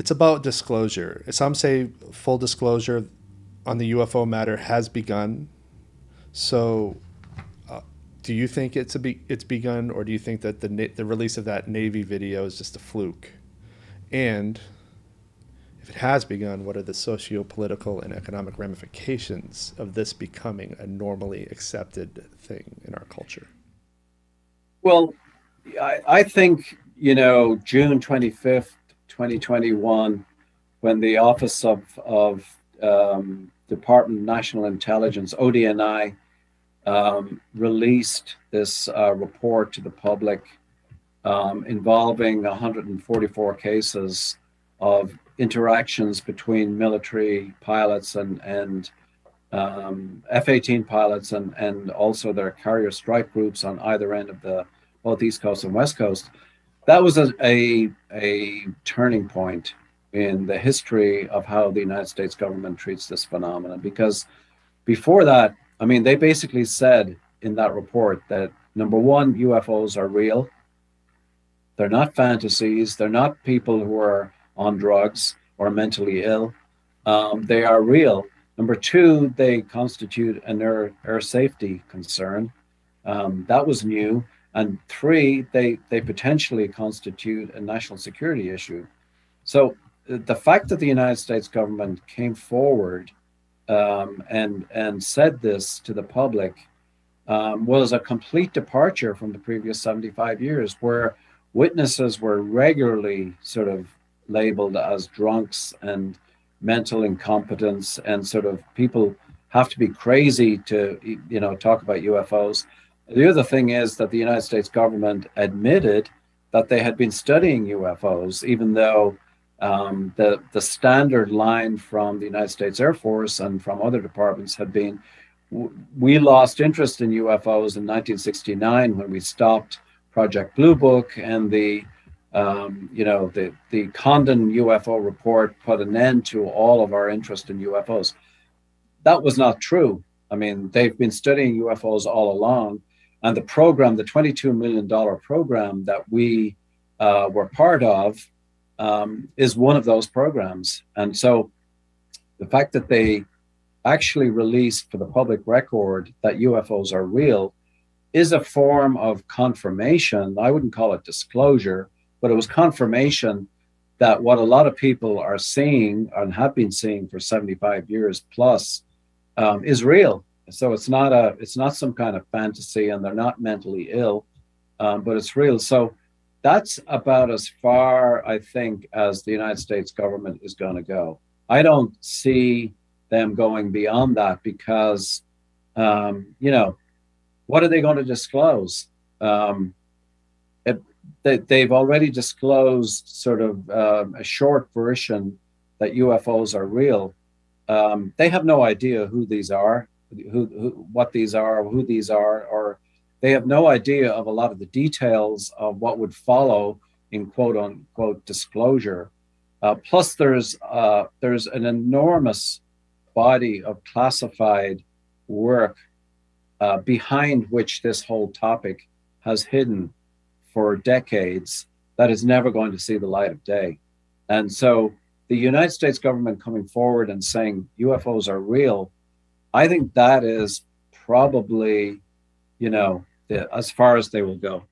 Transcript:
it's about disclosure. Some say full disclosure on the UFO matter has begun. So, do you think it's begun, or do you think that the release of that Navy video is just a fluke? And if it has begun, what are the socio-political and economic ramifications of this becoming a normally accepted thing in our culture? Well, I think, June 25th, 2021, when the Office of Department of National Intelligence, ODNI, released this report to the public involving 144 cases of interactions between military pilots and F-18 pilots and also their carrier strike groups on either end of both East Coast and West Coast. That was a turning point in the history of how the United States government treats this phenomenon. Because before that, I mean, they basically said in that report that, number one, UFOs are real. They're not fantasies. They're not people who are on drugs or mentally ill. They are real. Number two, they constitute an air safety concern. That was new. And three, they potentially constitute a national security issue. So the fact that the United States government came forward and said this to the public was a complete departure from the previous 75 years, where witnesses were regularly sort of labeled as drunks and mental incompetence, and sort of people have to be crazy to talk about UFOs. The other thing is that the United States government admitted that they had been studying UFOs, even though the standard line from the United States Air Force and from other departments had been, we lost interest in UFOs in 1969 when we stopped Project Blue Book, and the Condon UFO report put an end to all of our interest in UFOs. That was not true. I mean, they've been studying UFOs all along. And the program, the $22 million program that we were part of, is one of those programs. And so the fact that they actually released for the public record that UFOs are real is a form of confirmation. I wouldn't call it disclosure, but it was confirmation that what a lot of people are seeing and have been seeing for 75 years plus is real. So it's not some kind of fantasy, and they're not mentally ill, but it's real. So that's about as far, I think, as the United States government is going to go. I don't see them going beyond that because, what are they going to disclose? They've already disclosed sort of a short version that UFOs are real. They have no idea who these are, what these are, who these are, or they have no idea of a lot of the details of what would follow in quote unquote disclosure. Plus, there's an enormous body of classified work behind which this whole topic has hidden for decades that is never going to see the light of day. And so the United States government coming forward and saying UFOs are real, I think that is probably, as far as they will go.